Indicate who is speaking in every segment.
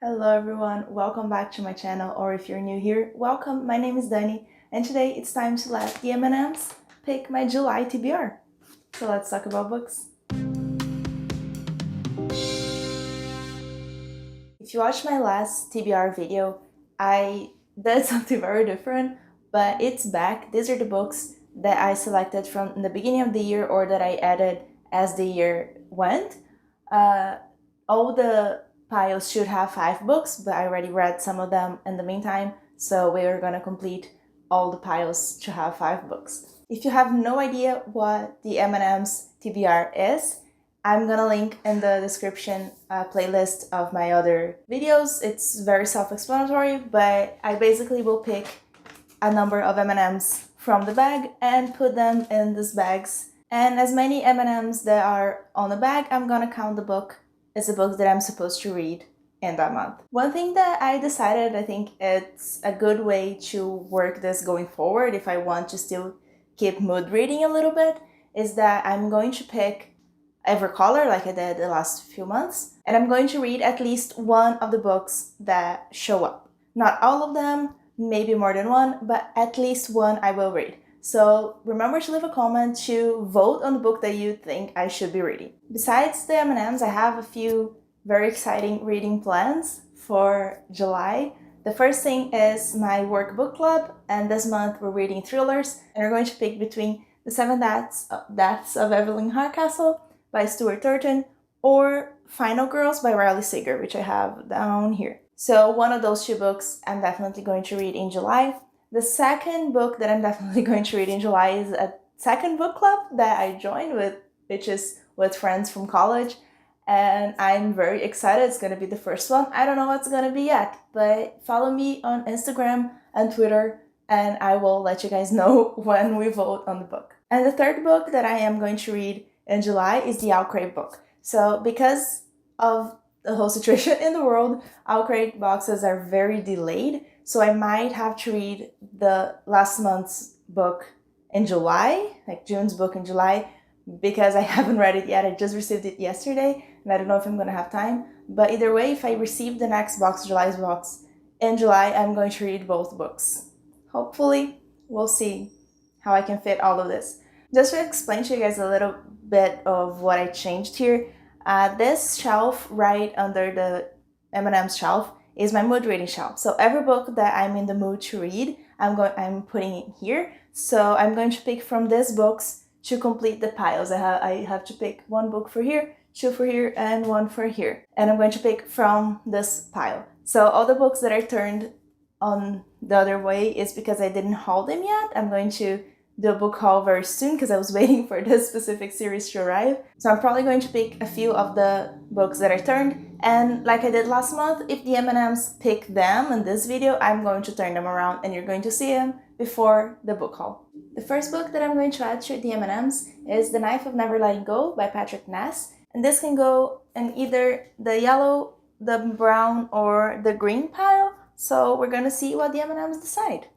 Speaker 1: Hello everyone, welcome back to my channel, or if you're new here, welcome. My name is Dani, and today it's time to let the M&Ms pick my July TBR. So let's talk about books. If you watched my last TBR video, I did something very different, but it's back. These are the books that I selected from the beginning of the year or that I added as the year went. All the piles should have 5 books, but I already read some of them in the meantime, so we are gonna complete all the piles to have 5 books. If you have no idea what the M&M's TBR is, I'm gonna link in the description a playlist of my other videos. It's very self-explanatory, but I basically will pick a number of M&M's from the bag and put them in these bags. And as many M&M's that are on the bag, I'm gonna count the book as a book that I'm supposed to read in that month. One thing that I decided, I think it's a good way to work this going forward if I want to still keep mood reading a little bit, is that I'm going to pick every color like I did the last few months, and I'm going to read at least one of the books that show up. Not all of them, maybe more than one, but at least one I will read. So remember to leave a comment to vote on the book that you think I should be reading. Besides the M&Ms, I have a few very exciting reading plans for July. The first thing is my work book club, and this month we're reading thrillers, and we're going to pick between The Seven Deaths of Evelyn Hardcastle by Stuart Turton or Final Girls by Riley Sager, which I have down here. So one of those 2 books I'm definitely going to read in July. The second book that I'm definitely going to read in July is a second book club that I joined with, which is with friends from college. And I'm very excited. It's going to be the first one. I don't know what's going to be yet, but follow me on Instagram and Twitter, and I will let you guys know when we vote on the book. And the third book that I am going to read in July is the Owlcrate book. So because of the whole situation in the world, Owlcrate boxes are very delayed. So I might have to read the last month's book in July, like June's book in July, because I haven't read it yet. I just received it yesterday, and I don't know if I'm going to have time. But either way, if I receive the next box, July's box, in July, I'm going to read both books. Hopefully, we'll see how I can fit all of this. Just to explain to you guys a little bit of what I changed here, this shelf right under the M&M's shelf is my mood reading shelf. So every book that I'm in the mood to read, I'm putting it here. So I'm going to pick from these books to complete the piles. I have to pick 1 book for here, 2 for here, and 1 for here. And I'm going to pick from this pile. So all the books that are turned on the other way is because I didn't haul them yet. I'm going to do a book haul very soon because I was waiting for this specific series to arrive. So I'm probably going to pick a few of the books that are turned, and like I did last month, if the M&Ms pick them in this video, I'm going to turn them around and you're going to see them before the book haul. The first book that I'm going to add to the M&Ms is The Knife of Never Letting Go by Patrick Ness, and this can go in either the yellow, the brown, or the green pile. So we're going to see what the M&Ms decide.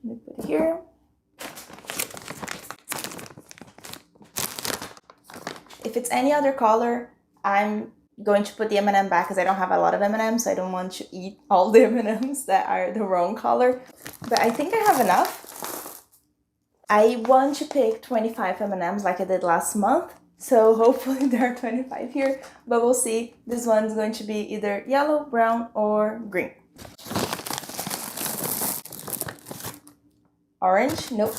Speaker 1: Let me put it here. If it's any other color, I'm going to put the M&M back because I don't have a lot of M&Ms, so I don't want to eat all the M&Ms that are the wrong color. But I think I have enough. I want to pick 25 M&Ms like I did last month, so hopefully there are 25 here, but we'll see. This one's going to be either yellow, brown, or green. Orange? Nope.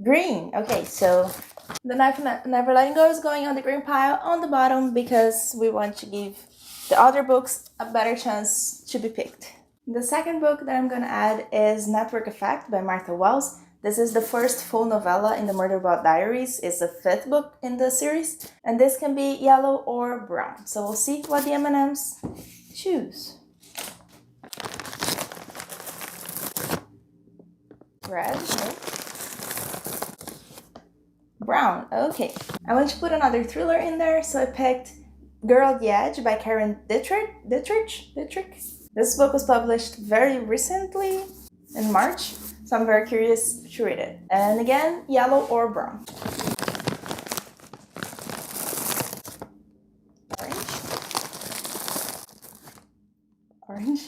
Speaker 1: Green. Okay, so The Knife of Never Letting Go is going on the green pile on the bottom because we want to give the other books a better chance to be picked. The second book that I'm going to add is Network Effect by Martha Wells. This is the first full novella in the Murderbot Diaries. It's the 5th book in the series, and this can be yellow or brown. So we'll see what the M&Ms choose. Red, nope. Brown, okay. I want to put another thriller in there, so I picked Girl at the Edge by Karen Dietrich. This book was published very recently in March, so I'm very curious to read it. And again, yellow or brown. Orange. Orange.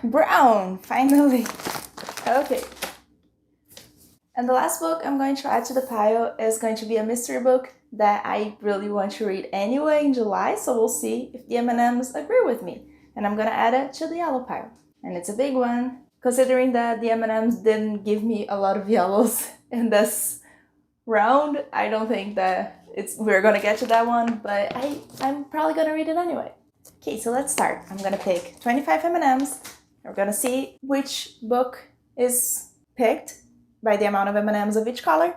Speaker 1: Brown, finally. Okay. And the last book I'm going to add to the pile is going to be a mystery book that I really want to read anyway in July, so we'll see if the M&Ms agree with me. And I'm gonna add it to the yellow pile. And it's a big one, considering that the M&Ms didn't give me a lot of yellows in this round. I don't think that we're gonna get to that one, but I'm probably gonna read it anyway. Okay, so let's start. I'm gonna pick 25 M&Ms. We're gonna see which book is picked by the amount of M&Ms of each color,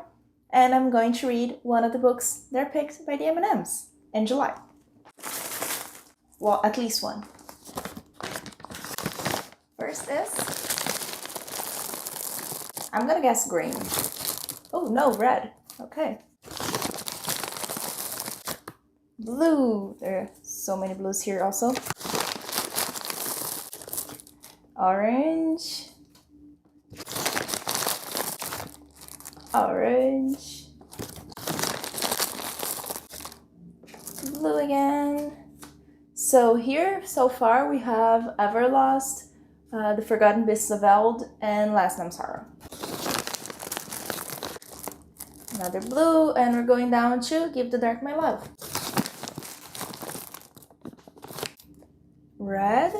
Speaker 1: and I'm going to read one of the books that are picked by the M&Ms in July. Well, at least one. First is, I'm gonna guess green. Oh no, red. Okay. Blue. There are so many blues here also. Orange. Orange. Blue again. So here, so far, we have Everlost, The Forgotten Beasts of Eld, and Last Name's Sorrow. Another blue, and we're going down to Give the Dark My Love. Red,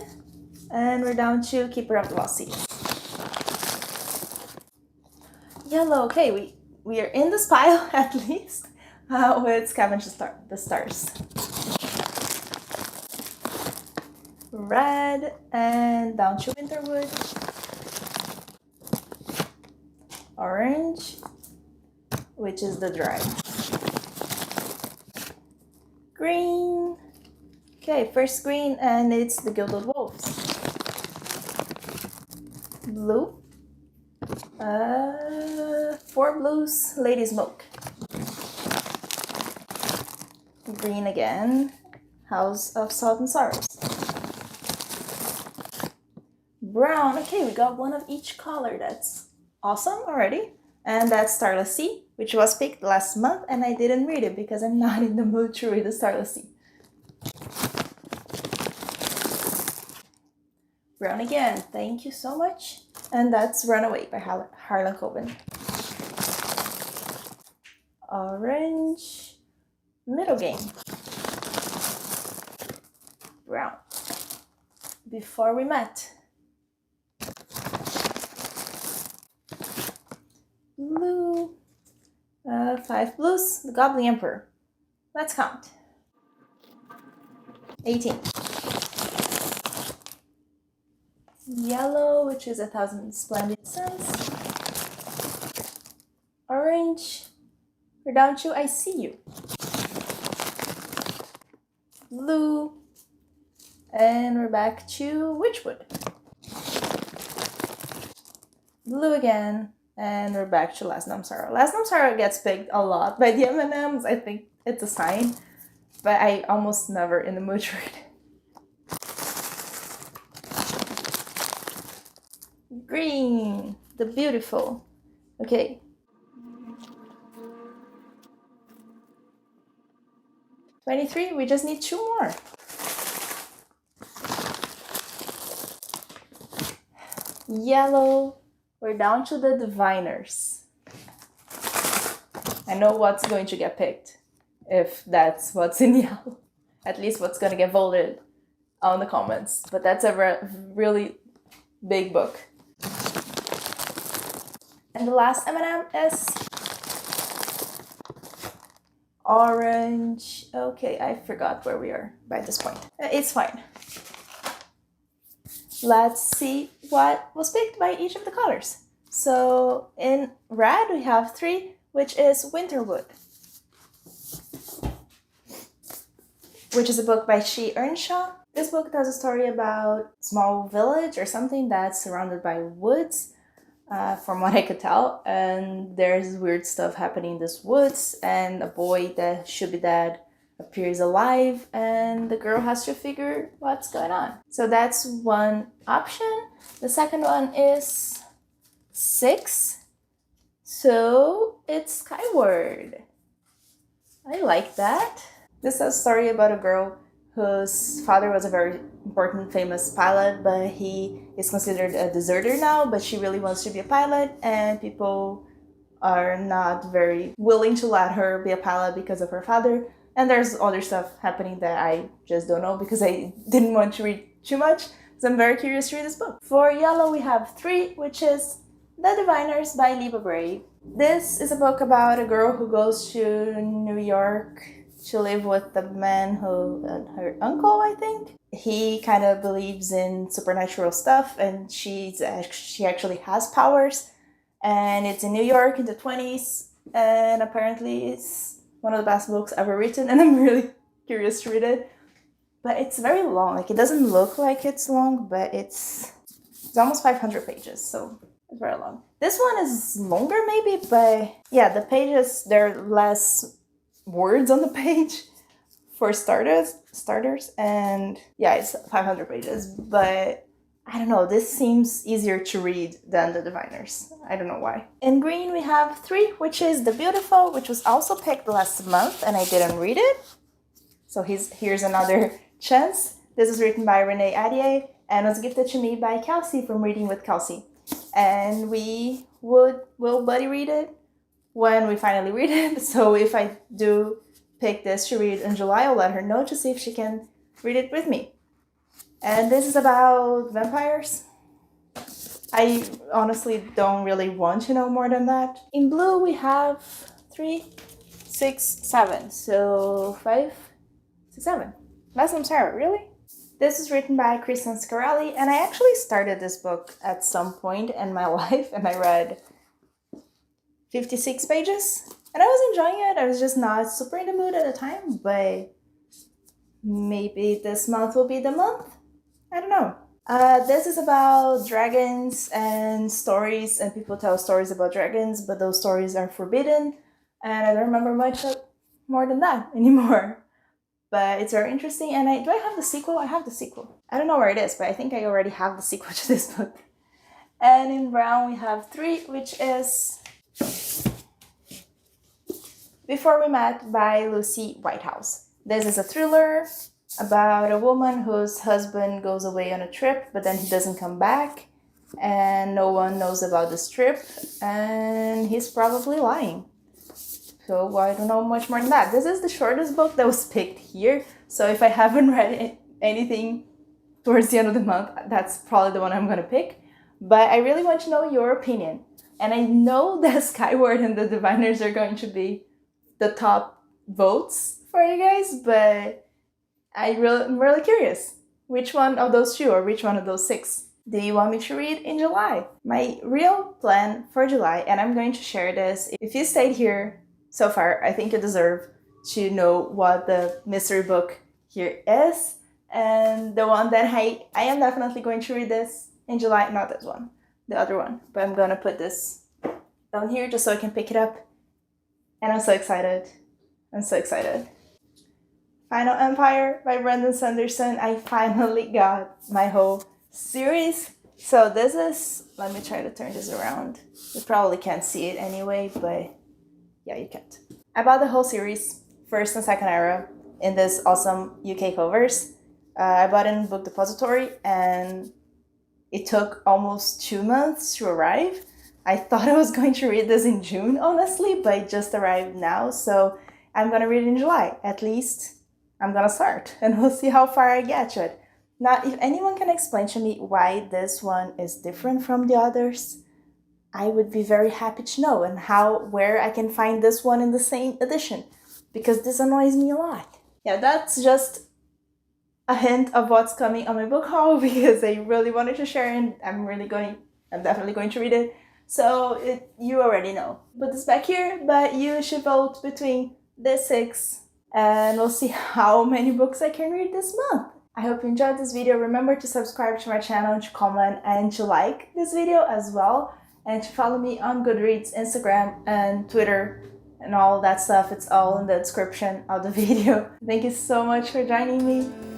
Speaker 1: and we're down to Keeper of the Lost Cities. Yellow, okay, we are in this pile at least, with Scavenge the Stars. Red, and down to Winterwood. Orange, which is the Drive. Green, okay, first green, and it's the Gilded Wolves. Blue, 4 blues, Lady Smoke. Green again, House of Salt and Sorrows. Brown, okay, we got one of each color. That's awesome already. And that's Starless Sea, which was picked last month, and I didn't read it because I'm not in the mood to read the Starless Sea. Brown again, thank you so much. And that's Runaway by Harlan Coben. Orange, Middle Game. Brown, Before We Met. Blue, 5 blues, The Goblin Emperor. Let's count. 18. Yellow, which is 1,000 Splendid Suns. Orange, we're down to I See You. Blue, and we're back to Witchwood. Blue again, and we're back to Last Name's Sorrow. Last Name's Sorrow gets picked a lot by the M&Ms. I think it's a sign, but I almost never in the mood to read it. Green, The Beautiful. Okay. 23, we just need 2 more. Yellow, we're down to the Diviners. I know what's going to get picked, if that's what's in yellow. At least what's going to get voted on the comments. But that's a really big book. And the last M&M is orange. Okay, I forgot where we are by this point. It's fine. Let's see what was picked by each of the colors. So in red we have 3, which is Winterwood, which is a book by She Earnshaw. This book tells a story about a small village or something that's surrounded by woods, from what I could tell, and there's weird stuff happening in this woods, and a boy that should be dead appears alive, and the girl has to figure what's going on. So that's one option. The second one is 6. So it's Skyward. I like that. This is a story about a girl whose father was a very important, famous pilot, but he is considered a deserter now, but she really wants to be a pilot, and people are not very willing to let her be a pilot because of her father. And there's other stuff happening that I just don't know because I didn't want to read too much, so I'm very curious to read this book. For yellow, we have 3, which is The Diviners by Liba Bray. This is a book about a girl who goes to New York to live with the man who, her uncle, I think. He kind of believes in supernatural stuff, and she actually has powers. And it's in New York in the 20s, and apparently it's one of the best books ever written, and I'm really curious to read it. But it's very long. Like, it doesn't look like it's long, but it's almost 500 pages, so it's very long. This one is longer maybe, but yeah, the pages, there are less words on the page for starters, and yeah, it's 500 pages, but I don't know, this seems easier to read than The Diviners. I don't know why. In green, we have 3, which is The Beautiful, which was also picked last month, and I didn't read it. So here's another chance. This is written by Renee Adier, and was gifted to me by Kelsey from Reading with Kelsey. And we will buddy read it when we finally read it. So if I do pick this to read in July, I'll let her know to see if she can read it with me. And this is about vampires. I honestly don't really want to know more than that. In blue, we have 3, 6, 7. So 5, 6, 7. Last name Sarah, really? This is written by Kristen Scarelli, and I actually started this book at some point in my life, and I read 56 pages, and I was enjoying it. I was just not super in the mood at the time, but maybe this month will be the month. I don't know. This is about dragons and stories, and people tell stories about dragons, but those stories are forbidden, and I don't remember much more than that anymore. But it's very interesting, and do I have the sequel? I have the sequel. I don't know where it is, but I think I already have the sequel to this book. And in brown, we have 3, which is Before We Met by Lucy Whitehouse. This is a thriller about a woman whose husband goes away on a trip, but then he doesn't come back, and no one knows about this trip, and he's probably lying. So I don't know much more than that. This is the shortest book that was picked here, so if I haven't read anything towards the end of the month, that's probably the one I'm gonna pick. But I really want to know your opinion. And I know that Skyward and The Diviners are going to be the top votes for you guys, but I'm really curious. Which one of those 2 or which one of those 6 do you want me to read in July? My real plan for July, and I'm going to share this. If you stayed here so far, I think you deserve to know what the mystery book here is. And the one that I am definitely going to read this in July, not this one, the other one. But I'm gonna put this down here just so I can pick it up. And I'm so excited. I'm so excited. Final Empire by Brandon Sanderson. I finally got my whole series. So this is, let me try to turn this around. You probably can't see it anyway, but yeah, you can't. I bought the whole series, first and second era, in this awesome UK covers. I bought it in Book Depository, and it took almost 2 months to arrive. I thought I was going to read this in June, honestly, but it just arrived now, so I'm gonna read it in July. At least I'm gonna start, and we'll see how far I get to it. Now, if anyone can explain to me why this one is different from the others, I would be very happy to know, and where I can find this one in the same edition, because this annoys me a lot. Yeah, that's just a hint of what's coming on my book haul, because I really wanted to share, and I'm definitely going to read it. So you already know. Put this back here, but you should vote between the 6, and we'll see how many books I can read this month. I hope you enjoyed this video. Remember to subscribe to my channel, to comment, and to like this video as well. And to follow me on Goodreads, Instagram, and Twitter, and all that stuff. It's all in the description of the video. Thank you so much for joining me.